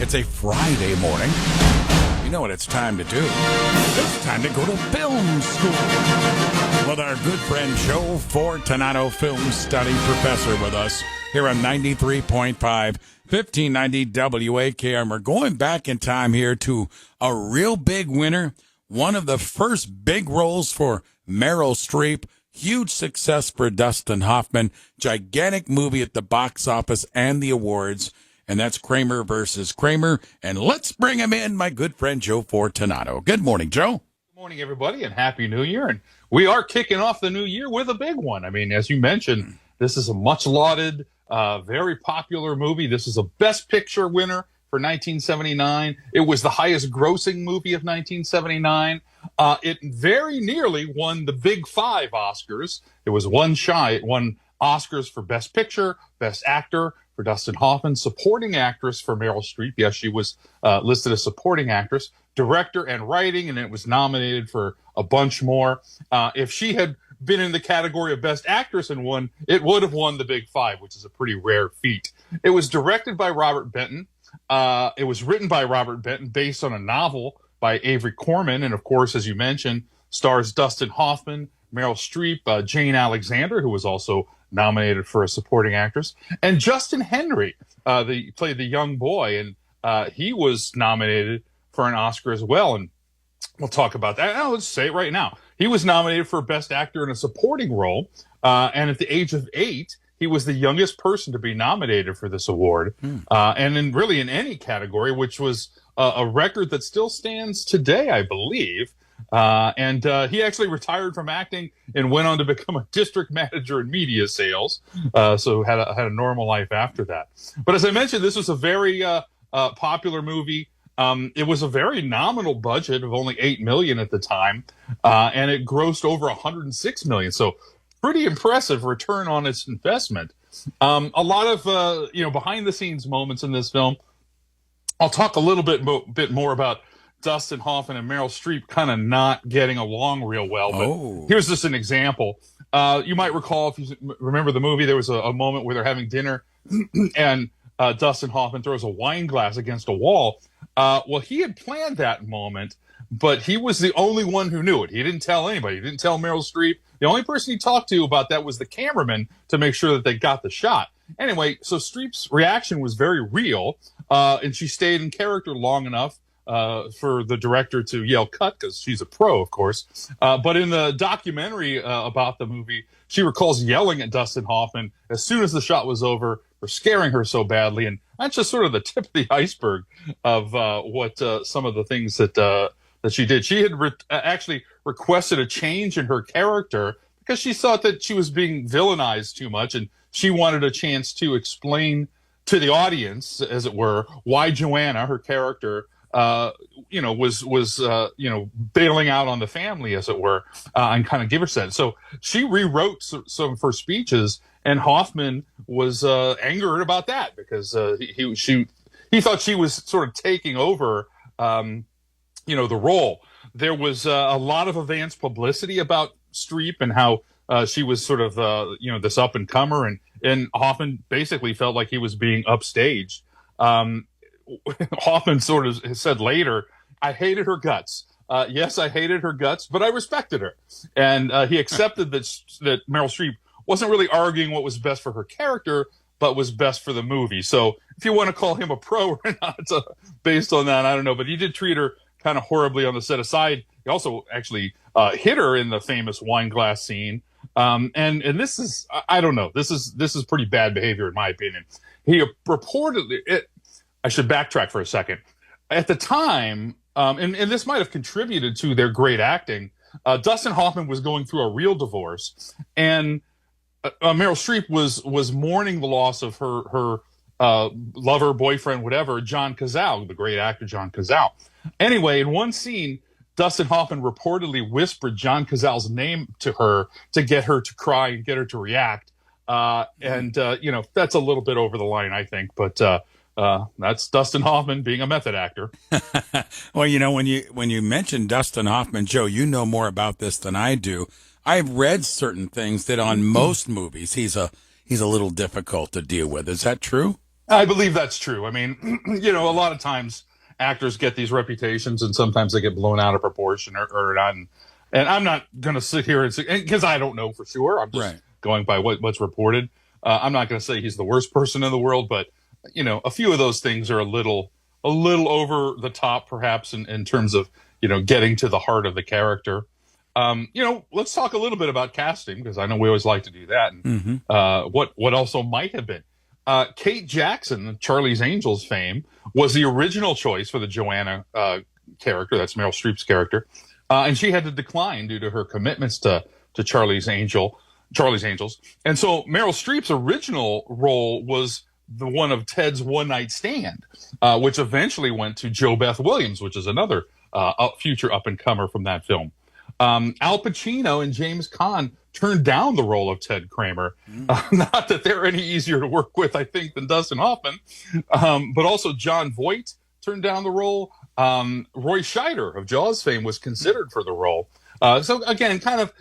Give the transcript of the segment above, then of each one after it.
It's a Friday morning. You know what it's time to do. It's time to go to film school with our good friend Joe Fortunato, film study professor, with us here on 93.5, 1590 WAKR. And we're going back in time here to a real big winner, one of the first big roles for Meryl Streep, huge success for Dustin Hoffman, gigantic movie at the box office and the awards. And that's Kramer versus Kramer. And let's bring him in, my good friend Joe Fortunato. Good morning, Joe. Good morning, everybody, and Happy New Year. And we are kicking off the new year with a big one. I mean, as you mentioned, this is a much lauded, very popular movie. This is a Best Picture winner for 1979. It was the highest grossing movie of 1979. It very nearly won the Big Five Oscars. It was one shy. It won Oscars for Best Picture, Best Actor for Dustin Hoffman, Supporting Actress for Meryl Streep. Yes, she was listed as Supporting Actress, Director and Writing, and it was nominated for a bunch more. If she had been in the category of Best Actress and won, it would have won the Big Five, which is a pretty rare feat. It was directed by Robert Benton. It was written by Robert Benton based on a novel by Avery Corman, and of course, as you mentioned, stars Dustin Hoffman, Meryl Streep, Jane Alexander, who was also nominated for a supporting actress, and Justin Henry, played the young boy, and he was nominated for an Oscar as well. And we'll talk about that. Now, let's say it right now. He was nominated for Best Actor in a Supporting Role, and at the age of 8, he was the youngest person to be nominated for this award, and in any category, which was a record that still stands today, I believe. And he actually retired from acting and went on to become a district manager in media sales. So had a normal life after that. But as I mentioned, this was a very popular movie. It was a very nominal budget of only $8 million at the time, and it grossed over $106 million. So pretty impressive return on its investment. A lot of behind the scenes moments in this film. I'll talk a little bit more about Dustin Hoffman and Meryl Streep kind of not getting along real well. But here's just an example. You might recall, if you remember the movie, there was a moment where they're having dinner and Dustin Hoffman throws a wine glass against a wall. Well, he had planned that moment, but he was the only one who knew it. He didn't tell anybody. He didn't tell Meryl Streep. The only person he talked to about that was the cameraman to make sure that they got the shot. Anyway, so Streep's reaction was very real, and she stayed in character long enough for the director to yell cut, because she's a pro, of course. But in the documentary about the movie, she recalls yelling at Dustin Hoffman as soon as the shot was over for scaring her so badly. And that's just sort of the tip of the iceberg of what some of the things that she did. She had actually requested a change in her character because she thought that she was being villainized too much, and she wanted a chance to explain to the audience, as it were, why Joanna, her character, was bailing out on the family, as it were, and kind of give her sense. So she rewrote some of her speeches, and Hoffman was angered about that because he thought she was sort of taking over, the role. There was a lot of advance publicity about Streep and how she was sort of this up and comer, and Hoffman basically felt like he was being upstaged. Hoffman sort of said later, I hated her guts. Yes, I hated her guts, but I respected her. And he accepted that Meryl Streep wasn't really arguing what was best for her character, but was best for the movie. So if you want to call him a pro or not, based on that, I don't know. But he did treat her kind of horribly on the set aside. He also actually hit her in the famous wine glass scene. And this is, I don't know, this is pretty bad behavior in my opinion. He reportedly, I should backtrack for a second. At the time, and this might have contributed to their great acting, Dustin Hoffman was going through a real divorce, and Meryl Streep was mourning the loss of her lover, boyfriend, whatever, John Cazale, the great actor John Cazale. Anyway, in one scene, Dustin Hoffman reportedly whispered John Cazale's name to her to get her to cry and get her to react. And that's a little bit over the line, I think, but that's Dustin Hoffman being a method actor. Well, when you mention Dustin Hoffman, Joe, you know more about this than I do. I've read certain things that on most movies he's a little difficult to deal with. Is that true? I believe that's true. I mean, a lot of times actors get these reputations and sometimes they get blown out of proportion or not. And I'm not going to sit here and say, because I don't know for sure. I'm just going by what's reported. I'm not going to say he's the worst person in the world, but a few of those things are a little over the top, perhaps in terms of, getting to the heart of the character. Let's talk a little bit about casting, because I know we always like to do that. And what also might have been. Kate Jackson, Charlie's Angels fame, was the original choice for the Joanna character. That's Meryl Streep's character. And she had to decline due to her commitments to Charlie's Angels. And so Meryl Streep's original role was the one of Ted's One Night Stand, which eventually went to Jo Beth Williams, which is another future up-and-comer from that film. Al Pacino and James Caan turned down the role of Ted Kramer. Not that they're any easier to work with, I think, than Dustin Hoffman. But also Jon Voight turned down the role. Roy Scheider of Jaws fame was considered for the role. So again,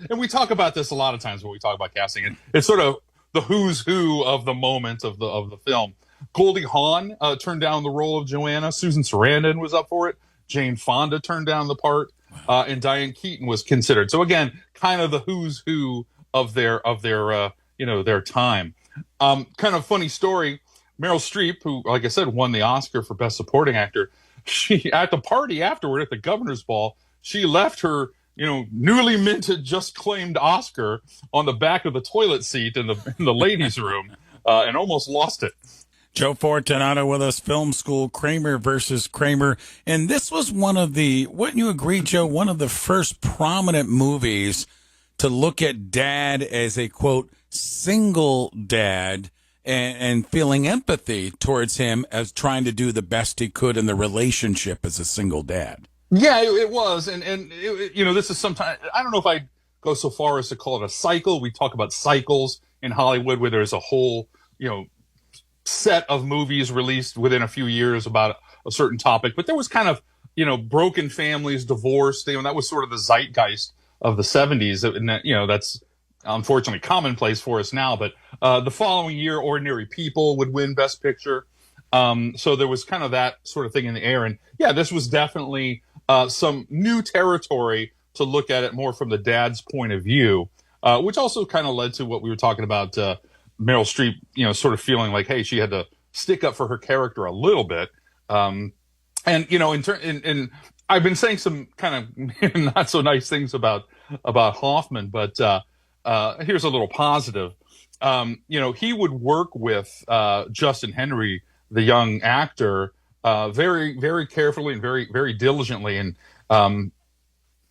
and we talk about this a lot of times when we talk about casting, and it's sort of the who's who of the moment of the film. Goldie Hawn turned down the role of Joanna. Susan Sarandon was up for it. Jane Fonda turned down the part, and Diane Keaton was considered. So again, kind of the who's who of their time. Kind of funny story. Meryl Streep, who, like I said, won the Oscar for Best Supporting Actor, she at the party afterward at the governor's ball, she left her newly minted, just claimed Oscar on the back of the toilet seat in the ladies' room, and almost lost it. Joe Fortunato with us, Film School, Kramer versus Kramer. And this was wouldn't you agree, Joe, one of the first prominent movies to look at dad as a, quote, single dad and feeling empathy towards him as trying to do the best he could in the relationship as a single dad. Yeah, it was. And this is sometimes, I don't know if I'd go so far as to call it a cycle. We talk about cycles in Hollywood where there's a whole, set of movies released within a few years about a certain topic. But there was kind of, broken families, divorce. That was sort of the zeitgeist of the 70s. And that's unfortunately commonplace for us now. But the following year, Ordinary People would win Best Picture. So there was kind of that sort of thing in the air. And yeah, this was definitely some new territory to look at it more from the dad's point of view, which also kind of led to what we were talking about, Meryl Streep, sort of feeling like, hey, she had to stick up for her character a little bit. And I've been saying some kind of not so nice things about Hoffman, but here's a little positive. He would work with Justin Henry, the young actor, very, very carefully and very, very diligently. And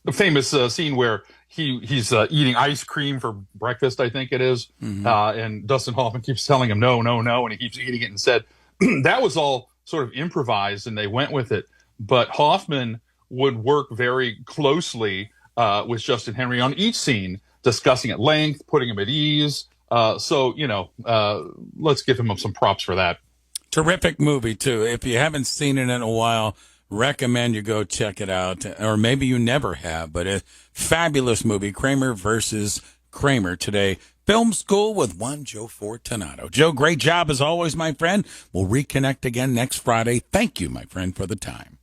the famous scene where he's eating ice cream for breakfast, I think it is. And Dustin Hoffman keeps telling him, no, no, no. And he keeps eating it and said, that was all sort of improvised and they went with it. But Hoffman would work very closely with Justin Henry on each scene, discussing at length, putting him at ease. So, let's give him some props for that. Terrific movie, too. If you haven't seen it in a while, recommend you go check it out. Or maybe you never have, but a fabulous movie, Kramer versus Kramer, today. Film School with one Joe Fortunato. Joe, great job as always, my friend. We'll reconnect again next Friday. Thank you, my friend, for the time.